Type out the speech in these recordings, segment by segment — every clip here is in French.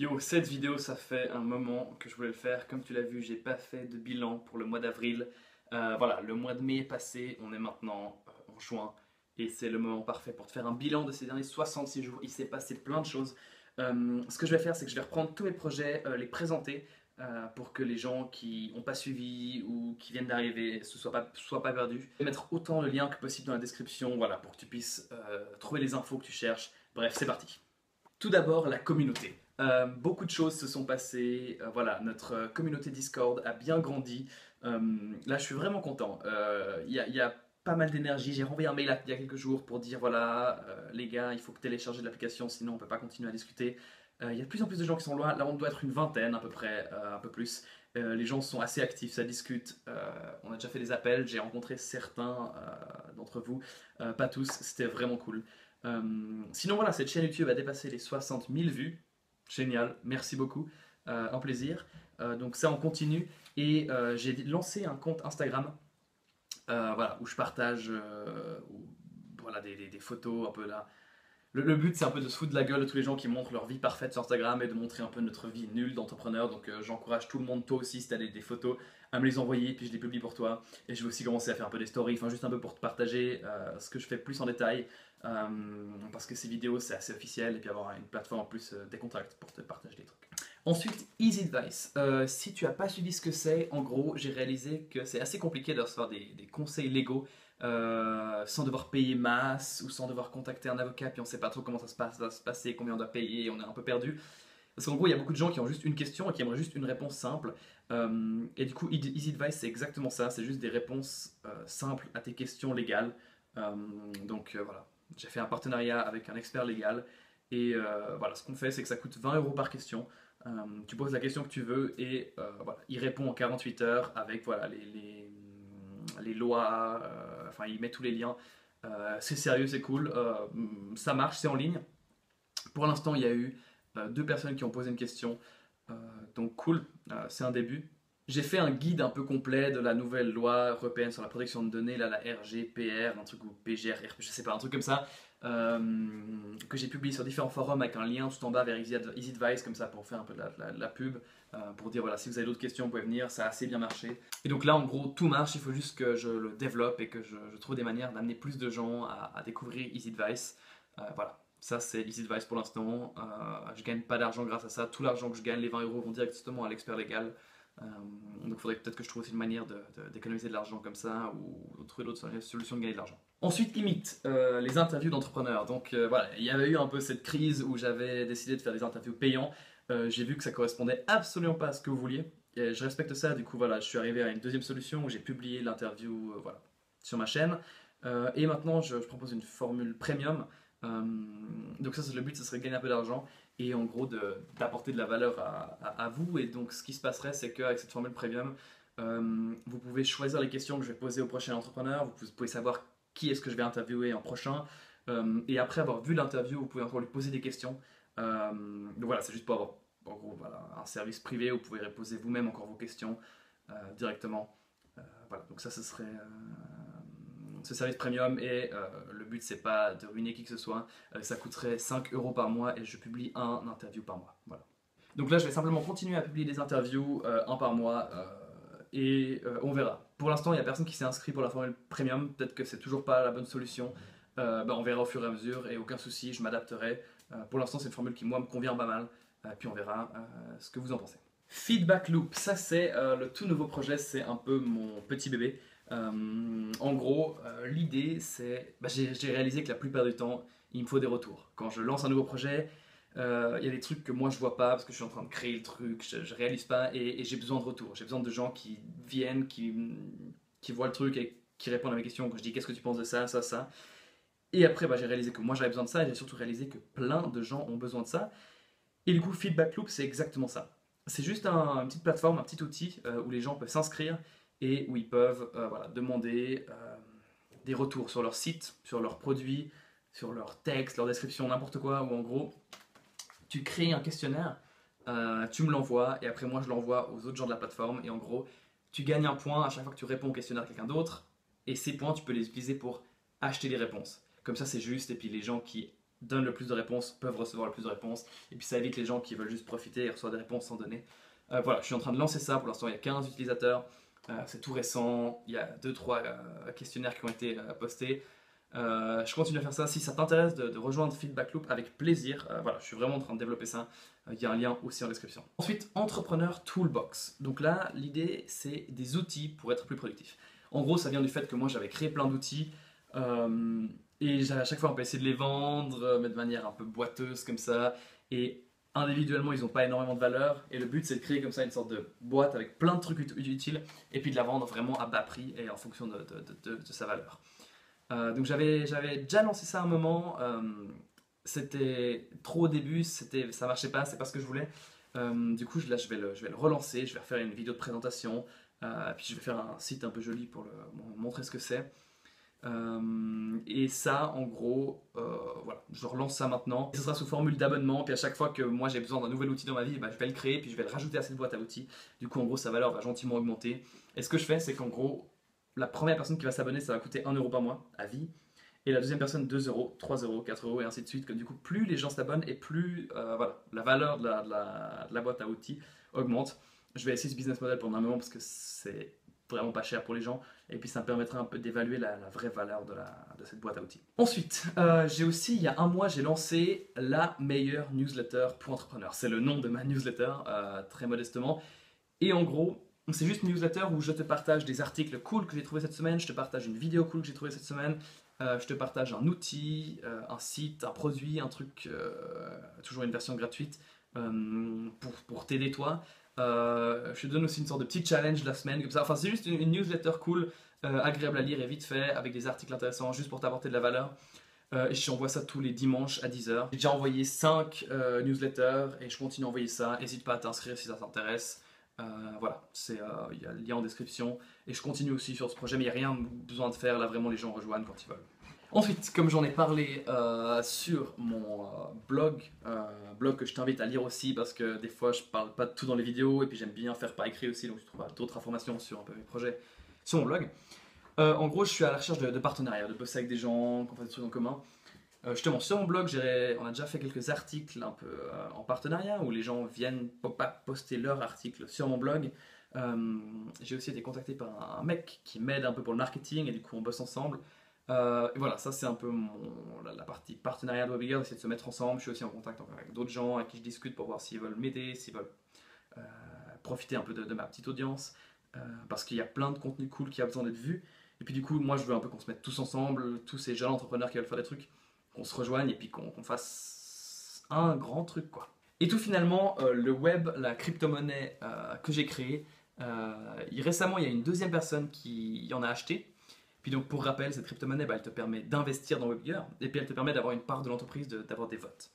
Yo, cette vidéo, ça fait un moment que je voulais le faire. Comme tu l'as vu, j'ai pas fait de bilan pour le mois d'avril. Voilà, le mois de mai est passé, on est maintenant en juin. Et c'est le moment parfait pour te faire un bilan de ces derniers 66 jours. Il s'est passé plein de choses. Ce que je vais faire, c'est que je vais reprendre tous mes projets, les présenter pour que les gens qui n'ont pas suivi ou qui viennent d'arriver ne soient pas perdus. Je vais mettre autant de liens que possible dans la description, voilà, pour que tu puisses trouver les infos que tu cherches. Bref, c'est parti. Tout d'abord, la communauté. Beaucoup de choses se sont passées. Voilà, notre communauté Discord a bien grandi. Là, je suis vraiment content. Il y a pas mal d'énergie. J'ai renvoyé un mail il y a quelques jours pour dire voilà, les gars, il faut que télécharger l'application, sinon on ne peut pas continuer à discuter. Il y a de plus en plus de gens qui sont loin. Là, on doit être une vingtaine à peu près, un peu plus. Les gens sont assez actifs, ça discute. On a déjà fait des appels. J'ai rencontré certains d'entre vous, pas tous. C'était vraiment cool. Sinon voilà, cette chaîne YouTube a dépassé les 60 000 vues. Génial, merci beaucoup, un plaisir. Donc ça on continue et j'ai lancé un compte Instagram voilà, où je partage voilà, des photos un peu là. Le but c'est un peu de se foutre de la gueule de tous les gens qui montrent leur vie parfaite sur Instagram et de montrer un peu notre vie nulle d'entrepreneur. Donc j'encourage tout le monde, toi aussi si tu as des photos, à me les envoyer puis je les publie pour toi. Et je vais aussi commencer à faire un peu des stories, enfin juste un peu pour te partager ce que je fais plus en détail. Parce que ces vidéos c'est assez officiel et puis avoir une plateforme en plus décontractée pour te partager des trucs. Ensuite, Easy Advice. Si tu n'as pas suivi ce que c'est, en gros, j'ai réalisé que c'est assez compliqué de recevoir des conseils légaux sans devoir payer masse ou sans devoir contacter un avocat, puis on ne sait pas trop comment ça va se passer, combien on doit payer, et on est un peu perdu. Parce qu'en gros, il y a beaucoup de gens qui ont juste une question et qui aimeraient juste une réponse simple. Et du coup, Easy Advice, c'est exactement ça. C'est juste des réponses simples à tes questions légales. Donc voilà, j'ai fait un partenariat avec un expert légal. Et voilà, ce qu'on fait, c'est que ça coûte 20 € par question. Tu poses la question que tu veux et voilà, il répond en 48 heures avec voilà, les lois, enfin il met tous les liens. C'est sérieux, c'est cool, ça marche, c'est en ligne. Pour l'instant, il y a eu 2 personnes qui ont posé une question, donc cool, c'est un début. J'ai fait un guide un peu complet de la nouvelle loi européenne sur la protection de données, là, la RGPR, un truc ou PGR, je sais pas, un truc comme ça, que j'ai publié sur différents forums avec un lien tout en bas vers Easy Advice, comme ça pour faire un peu de la pub, pour dire voilà, si vous avez d'autres questions, vous pouvez venir, ça a assez bien marché. Et donc là, en gros, tout marche, il faut juste que je le développe et que je trouve des manières d'amener plus de gens à découvrir Easy Advice. Voilà. Ça, c'est Easy Advice pour l'instant. Je gagne pas d'argent grâce à ça. Tout l'argent que je gagne, les 20 € vont directement à l'expert légal. Donc il faudrait peut-être que je trouve aussi une manière d'économiser de l'argent comme ça ou trouver d'autres solutions de gagner de l'argent. Ensuite, Limite, les interviews d'entrepreneurs. Donc voilà, il y avait eu un peu cette crise où j'avais décidé de faire des interviews payants. J'ai vu que ça correspondait absolument pas à ce que vous vouliez. Et je respecte ça, du coup voilà, je suis arrivé à une deuxième solution où j'ai publié l'interview voilà, sur ma chaîne. Et maintenant, je propose une formule premium. Donc ça, c'est le but, ce serait de gagner un peu d'argent et en gros d'apporter de la valeur à vous. Et donc ce qui se passerait, c'est qu'avec cette formule premium, vous pouvez choisir les questions que je vais poser au prochain entrepreneur, vous pouvez savoir qui est-ce que je vais interviewer en prochain, et après avoir vu l'interview, vous pouvez encore lui poser des questions. Donc voilà, c'est juste pour avoir en gros, voilà, un service privé où vous pouvez poser vous-même encore vos questions directement. Voilà, donc ça, ce serait ce service premium et le but c'est pas de ruiner qui que ce soit, ça coûterait 5 € par mois et je publie un interview par mois. Voilà. Donc là je vais simplement continuer à publier des interviews un par mois et on verra. Pour l'instant il n'y a personne qui s'est inscrit pour la formule premium, peut-être que c'est toujours pas la bonne solution, on verra au fur et à mesure et aucun souci, je m'adapterai. Pour l'instant c'est une formule qui moi me convient pas mal, puis on verra ce que vous en pensez. Feedback Loop, ça c'est le tout nouveau projet, c'est un peu mon petit bébé. En gros, l'idée c'est, j'ai réalisé que la plupart du temps, il me faut des retours. Quand je lance un nouveau projet, il y a des trucs que moi je vois pas parce que je suis en train de créer le truc, je réalise pas et j'ai besoin de retours. J'ai besoin de gens qui viennent, qui voient le truc et qui répondent à mes questions. Quand je dis qu'est-ce que tu penses de ça, ça, ça. Et après, j'ai réalisé que moi j'avais besoin de ça et j'ai surtout réalisé que plein de gens ont besoin de ça. Et du coup, Feedback Loop, c'est exactement ça. C'est juste une petite plateforme, un petit outil où les gens peuvent s'inscrire et où ils peuvent voilà, demander des retours sur leur site, sur leurs produits, sur leur texte, leur description, n'importe quoi, ou en gros, tu crées un questionnaire, tu me l'envoies, et après moi je l'envoie aux autres gens de la plateforme, et en gros, tu gagnes un point à chaque fois que tu réponds au questionnaire de quelqu'un d'autre, et ces points, tu peux les utiliser pour acheter des réponses. Comme ça, c'est juste, et puis les gens qui donnent le plus de réponses peuvent recevoir le plus de réponses. Et puis ça évite les gens qui veulent juste profiter et recevoir des réponses sans donner. Voilà, je suis en train de lancer ça. Pour l'instant, il y a 15 utilisateurs. C'est tout récent. Il y a 2-3 questionnaires qui ont été postés. Je continue à faire ça. Si ça t'intéresse de rejoindre Feedback Loop, avec plaisir. Voilà, je suis vraiment en train de développer ça. Il y a un lien aussi en description. Ensuite, Entrepreneur Toolbox. Donc là, l'idée, c'est des outils pour être plus productif. En gros, ça vient du fait que moi, j'avais créé plein d'outils. Et à chaque fois, on peut essayer de les vendre, mais de manière un peu boiteuse comme ça. Et individuellement, ils n'ont pas énormément de valeur. Et le but, c'est de créer comme ça une sorte de boîte avec plein de trucs utiles. Et puis de la vendre vraiment à bas prix et en fonction de sa valeur. Donc j'avais déjà lancé ça à un moment. C'était trop au début, ça marchait pas, c'est pas ce que je voulais. Du coup, là, je vais le relancer. Je vais refaire une vidéo de présentation. Puis je vais faire un site un peu joli pour montrer ce que c'est. Et ça, en gros, voilà, je relance ça maintenant. Et ce sera sous formule d'abonnement. Puis à chaque fois que moi j'ai besoin d'un nouvel outil dans ma vie, bah, je vais le créer. Puis je vais le rajouter à cette boîte à outils. Du coup, en gros, sa valeur va gentiment augmenter. Et ce que je fais, c'est qu'en gros, la première personne qui va s'abonner, ça va coûter 1 euro par mois à vie. Et la deuxième personne, 2 euros, 3 euros, 4 euros et ainsi de suite. Que du coup, plus les gens s'abonnent et plus voilà, la valeur de la boîte à outils augmente. Je vais essayer ce business model pendant un moment parce que c'est vraiment pas cher pour les gens. Et puis ça me permettra un peu d'évaluer la vraie valeur de cette boîte à outils. Ensuite, j'ai aussi, il y a un mois, j'ai lancé la meilleure newsletter pour entrepreneurs. C'est le nom de ma newsletter, très modestement. Et en gros, c'est juste une newsletter où je te partage des articles cool que j'ai trouvé cette semaine, je te partage une vidéo cool que j'ai trouvée cette semaine, je te partage un outil, un site, un produit, un truc, toujours une version gratuite pour t'aider toi. Je te donne aussi une sorte de petit challenge de la semaine, comme ça. Enfin, c'est juste une newsletter cool, agréable à lire et vite fait, avec des articles intéressants, juste pour t'apporter de la valeur. Et je t'envoie ça tous les dimanches à 10h. J'ai déjà envoyé 5 newsletters et je continue à envoyer ça. N'hésite pas à t'inscrire si ça t'intéresse. Voilà, il y a le lien en description. Et je continue aussi sur ce projet, mais il n'y a rien besoin de faire. Là, vraiment, les gens rejoignent quand ils veulent. Ensuite, comme j'en ai parlé sur mon blog que je t'invite à lire aussi parce que des fois je parle pas de tout dans les vidéos et puis j'aime bien faire par écrit aussi, donc tu trouveras d'autres informations sur un peu mes projets sur mon blog. En gros, je suis à la recherche de partenariats, de bosser avec des gens, qu'on fasse des trucs en commun. Justement, sur mon blog, on a déjà fait quelques articles un peu en partenariat où les gens viennent poster leurs articles sur mon blog. J'ai aussi été contacté par un mec qui m'aide un peu pour le marketing et du coup on bosse ensemble. Et voilà, ça c'est un peu la partie partenariat de Webigger, d'essayer de se mettre ensemble. Je suis aussi en contact avec d'autres gens avec qui je discute pour voir s'ils veulent m'aider, s'ils veulent profiter un peu de ma petite audience. Parce qu'il y a plein de contenu cool qui a besoin d'être vu. Et puis du coup, moi je veux un peu qu'on se mette tous ensemble, tous ces jeunes entrepreneurs qui veulent faire des trucs, qu'on se rejoigne et puis qu'on fasse un grand truc quoi. Et tout finalement, le web, la crypto-monnaie que j'ai créée, récemment il y a une deuxième personne qui en a acheté. Puis donc pour rappel, cette crypto-monnaie, elle te permet d'investir dans Webigger et puis elle te permet d'avoir une part de l'entreprise, d'avoir des votes.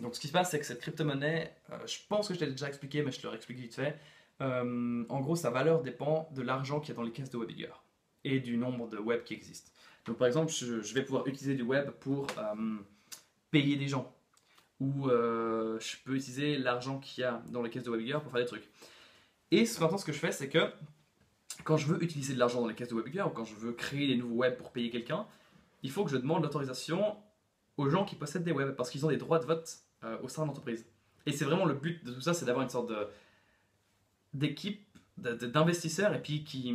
Donc ce qui se passe, c'est que cette crypto-monnaie, je pense que je t'ai déjà expliqué, mais je te le réexplique vite fait. En gros, sa valeur dépend de l'argent qu'il y a dans les caisses de Webigger et du nombre de web qui existent. Donc par exemple, je vais pouvoir utiliser du web pour payer des gens. Ou je peux utiliser l'argent qu'il y a dans les caisses de Webigger pour faire des trucs. Et maintenant, ce que je fais, c'est que quand je veux utiliser de l'argent dans les caisses de Webigger ou quand je veux créer des nouveaux webs pour payer quelqu'un, il faut que je demande l'autorisation aux gens qui possèdent des webs parce qu'ils ont des droits de vote au sein de l'entreprise. Et c'est vraiment le but de tout ça, c'est d'avoir une sorte d'équipe d'investisseurs et puis qui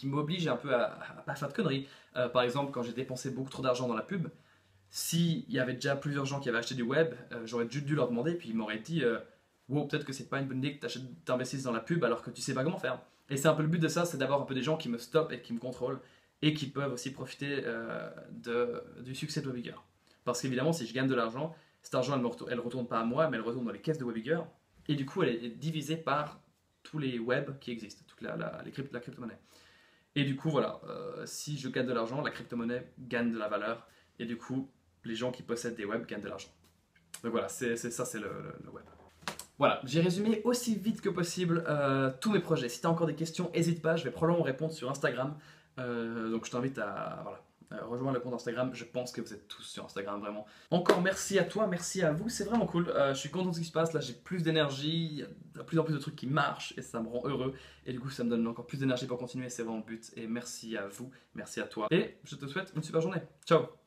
m'oblige un peu à pas faire de conneries. Par exemple, quand j'ai dépensé beaucoup trop d'argent dans la pub, s'il y avait déjà plusieurs gens qui avaient acheté du web, j'aurais juste dû leur demander, puis ils m'auraient dit wow, peut-être que c'est pas une bonne idée que tu t'investisses dans la pub alors que tu sais pas comment faire. Et c'est un peu le but de ça, c'est d'avoir un peu des gens qui me stoppent et qui me contrôlent et qui peuvent aussi profiter du succès de Webigger. Parce qu'évidemment, si je gagne de l'argent, cet argent elle retourne pas à moi, mais elle retourne dans les caisses de Webigger et du coup elle est divisée par tous les webs qui existent, toute la crypto-monnaie. Et du coup, voilà, si je gagne de l'argent, la crypto-monnaie gagne de la valeur et du coup, les gens qui possèdent des webs gagnent de l'argent. Donc voilà, c'est le web. Voilà, j'ai résumé aussi vite que possible tous mes projets. Si tu as encore des questions, n'hésite pas, je vais probablement répondre sur Instagram. Donc je t'invite à rejoindre le compte Instagram. Je pense que vous êtes tous sur Instagram, vraiment. Encore merci à toi, merci à vous, c'est vraiment cool. Je suis content de ce qui se passe, là j'ai plus d'énergie, il y a de plus en plus de trucs qui marchent et ça me rend heureux. Et du coup ça me donne encore plus d'énergie pour continuer, c'est vraiment le but. Et merci à vous, merci à toi. Et je te souhaite une super journée. Ciao!